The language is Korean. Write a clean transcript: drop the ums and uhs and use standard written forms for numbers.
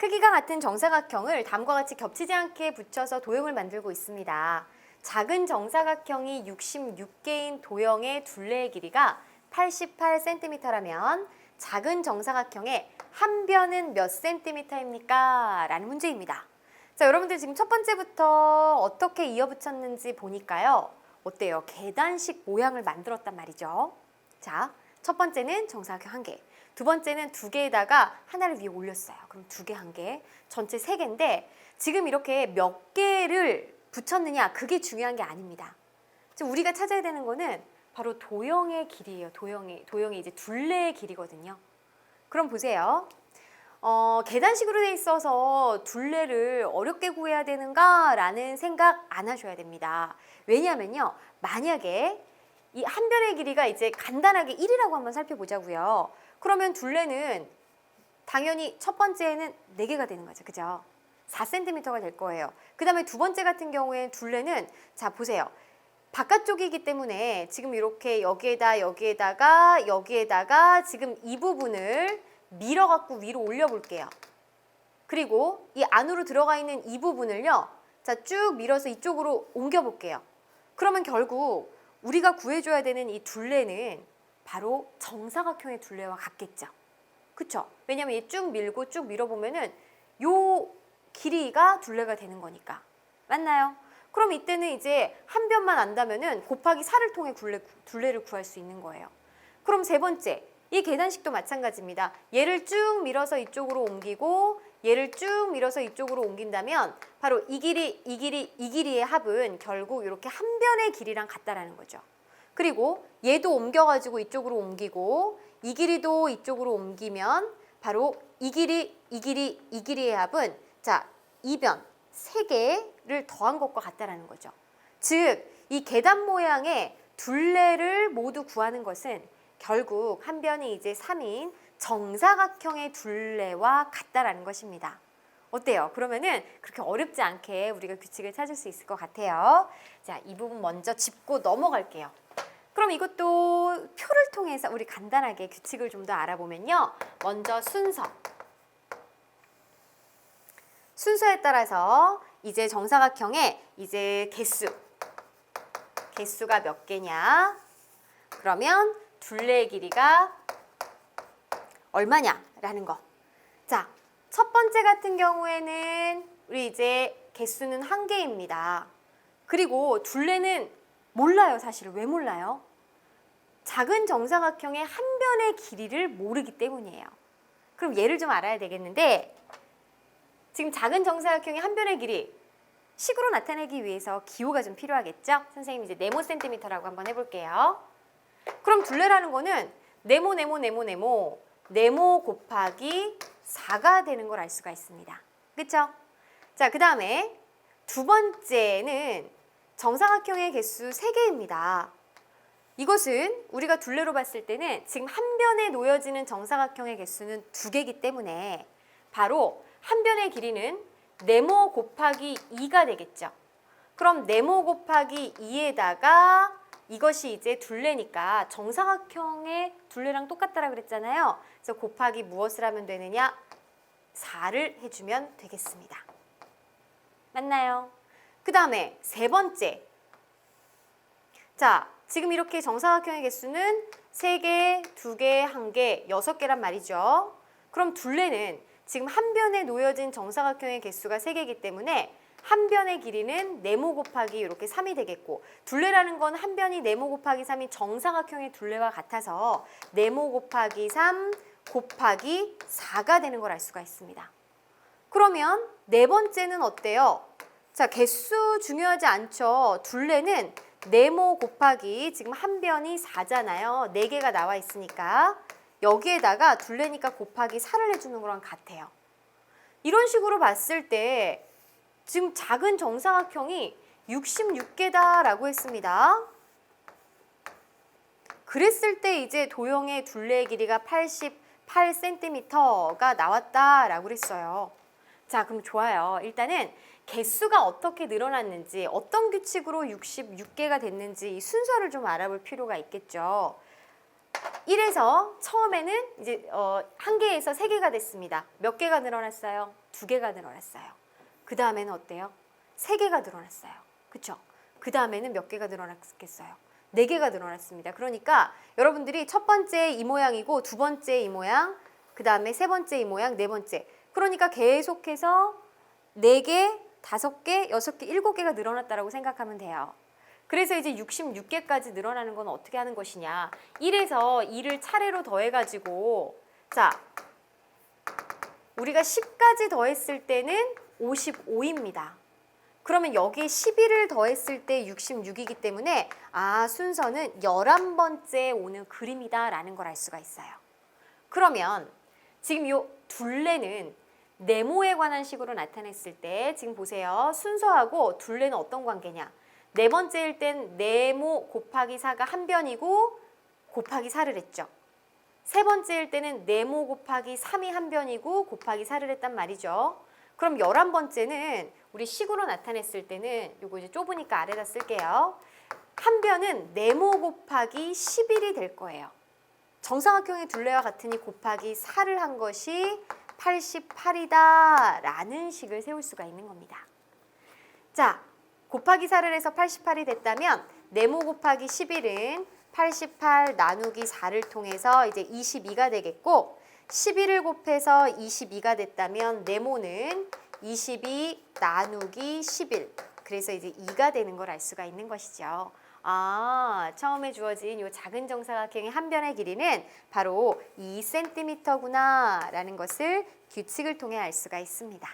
크기가 같은 정사각형을 다음과 같이 겹치지 않게 붙여서 도형을 만들고 있습니다. 작은 정사각형이 66개인 도형의 둘레의 길이가 88cm라면 작은 정사각형의 한 변은 몇 cm입니까? 라는 문제입니다. 자, 여러분들 지금 첫 번째부터 어떻게 이어붙였는지 보니까요. 어때요? 계단식 모양을 만들었단 말이죠. 자, 첫 번째는 정사각형 한 개. 두 번째는 두 개에다가 하나를 위에 올렸어요. 그럼 두 개, 한 개, 전체 세 개인데 지금 이렇게 몇 개를 붙였느냐 그게 중요한 게 아닙니다. 지금 우리가 찾아야 되는 거는 바로 도형의 길이에요. 도형이 이제 둘레의 길이거든요. 그럼 보세요. 계단식으로 돼 있어서 둘레를 어렵게 구해야 되는가라는 생각 안 하셔야 됩니다. 왜냐하면요. 만약에 이 한 변의 길이가 이제 간단하게 1이라고 한번 살펴보자고요. 그러면 둘레는 당연히 첫 번째에는 4개가 되는 거죠. 그죠? 4cm가 될 거예요. 그 다음에 두 번째 같은 경우에 둘레는 자 보세요. 바깥쪽이기 때문에 지금 이렇게 여기에다가 지금 이 부분을 밀어갖고 위로 올려볼게요. 그리고 이 안으로 들어가 있는 이 부분을요. 자, 쭉 밀어서 이쪽으로 옮겨볼게요. 그러면 결국 우리가 구해줘야 되는 이 둘레는 바로 정사각형의 둘레와 같겠죠. 그쵸? 왜냐면 얘 쭉 밀고 쭉 밀어보면은 요 길이가 둘레가 되는 거니까. 맞나요? 그럼 이때는 이제 한 변만 안다면은 곱하기 4를 통해 둘레를 구할 수 있는 거예요. 그럼 세 번째, 이 계단식도 마찬가지입니다. 얘를 쭉 밀어서 이쪽으로 옮기고 얘를 쭉 밀어서 이쪽으로 옮긴다면 바로 이 길이의 합은 결국 이렇게 한 변의 길이랑 같다라는 거죠. 그리고 얘도 옮겨가지고 이쪽으로 옮기고 이 길이도 이쪽으로 옮기면 바로 이 길이의 합은 자, 이 변, 3개를 더한 것과 같다라는 거죠. 즉, 이 계단 모양의 둘레를 모두 구하는 것은 결국 한 변이 이제 3인 정사각형의 둘레와 같다라는 것입니다. 어때요? 그러면은 그렇게 어렵지 않게 우리가 규칙을 찾을 수 있을 것 같아요. 자, 이 부분 먼저 짚고 넘어갈게요. 그럼 이것도 표를 통해서 우리 간단하게 규칙을 좀 더 알아보면요. 먼저 순서에 따라서 이제 정사각형의 이제 개수가 몇 개냐? 그러면 둘레의 길이가 얼마냐라는 거. 자, 첫 번째 같은 경우에는 우리 이제 개수는 1개입니다. 그리고 둘레는 몰라요, 사실. 왜 몰라요? 작은 정사각형의 한 변의 길이를 모르기 때문이에요. 그럼 얘를 좀 알아야 되겠는데 지금 작은 정사각형의 한 변의 길이 식으로 나타내기 위해서 기호가 좀 필요하겠죠? 선생님 이제 네모 센티미터라고 한번 해볼게요. 그럼 둘레라는 거는 네모 곱하기 4가 되는 걸 알 수가 있습니다. 그쵸? 자, 그 다음에 두 번째는 정사각형의 개수 3개입니다. 이것은 우리가 둘레로 봤을 때는 지금 한 변에 놓여지는 정사각형의 개수는 2개이기 때문에 바로 한 변의 길이는 네모 곱하기 2가 되겠죠. 그럼 네모 곱하기 2에다가 이것이 이제 둘레니까 정사각형의 둘레랑 똑같다라 그랬잖아요. 그래서 곱하기 무엇을 하면 되느냐? 4를 해주면 되겠습니다. 맞나요? 그 다음에 세 번째. 자, 지금 이렇게 정사각형의 개수는 3개, 2개, 1개, 6개란 말이죠. 그럼 둘레는 지금 한 변에 놓여진 정사각형의 개수가 3개이기 때문에 한 변의 길이는 네모 곱하기 이렇게 3이 되겠고 둘레라는 건 한 변이 네모 곱하기 3이 정사각형의 둘레와 같아서 네모 곱하기 3 곱하기 4가 되는 걸 알 수가 있습니다. 그러면 네 번째는 어때요? 자, 개수 중요하지 않죠. 둘레는 네모 곱하기 지금 한 변이 4잖아요. 4개가 나와 있으니까 여기에다가 둘레니까 곱하기 4를 해주는 거랑 같아요. 이런 식으로 봤을 때 지금 작은 정사각형이 66개다라고 했습니다. 그랬을 때 이제 도형의 둘레의 길이가 88cm가 나왔다라고 그랬어요. 자, 그럼 좋아요. 일단은 개수가 어떻게 늘어났는지, 어떤 규칙으로 66개가 됐는지 이 순서를 좀 알아볼 필요가 있겠죠. 1에서 처음에는 이제 한 개에서 세 개가 됐습니다. 몇 개가 늘어났어요? 두 개가 늘어났어요. 그 다음에는 어때요? 세 개가 늘어났어요. 그쵸? 그 다음에는 몇 개가 늘어났겠어요? 네 개가 늘어났습니다. 그러니까 여러분들이 첫 번째 이 모양이고 두 번째 이 모양, 그 다음에 세 번째 이 모양, 네 번째. 그러니까 계속해서 네 개, 다섯 개, 여섯 개, 일곱 개가 늘어났다라고 생각하면 돼요. 그래서 이제 66개까지 늘어나는 건 어떻게 하는 것이냐. 1에서 2를 차례로 더해가지고 자, 우리가 10까지 더했을 때는 55입니다. 그러면 여기에 11을 더했을 때 66이기 때문에 순서는 11번째에 오는 그림이다라는 걸 알 수가 있어요. 그러면 지금 이 둘레는 네모에 관한 식으로 나타냈을 때 지금 보세요. 순서하고 둘레는 어떤 관계냐. 네 번째일 땐 네모 곱하기 4가 한 변이고 곱하기 4를 했죠. 세 번째일 때는 네모 곱하기 3이 한 변이고 곱하기 4를 했단 말이죠. 그럼 11번째는 우리 식으로 나타냈을 때는 요거 이제 좁으니까 아래다 쓸게요. 한 변은 네모 곱하기 11이 될 거예요. 정사각형의 둘레와 같으니 곱하기 4를 한 것이 88이다 라는 식을 세울 수가 있는 겁니다. 자, 곱하기 4를 해서 88이 됐다면 네모 곱하기 11은 88 나누기 4를 통해서 이제 22가 되겠고 11을 곱해서 22가 됐다면 네모는 22 나누기 11 그래서 이제 2가 되는 걸 알 수가 있는 것이죠. 처음에 주어진 이 작은 정사각형의 한 변의 길이는 바로 2cm구나 라는 것을 규칙을 통해 알 수가 있습니다.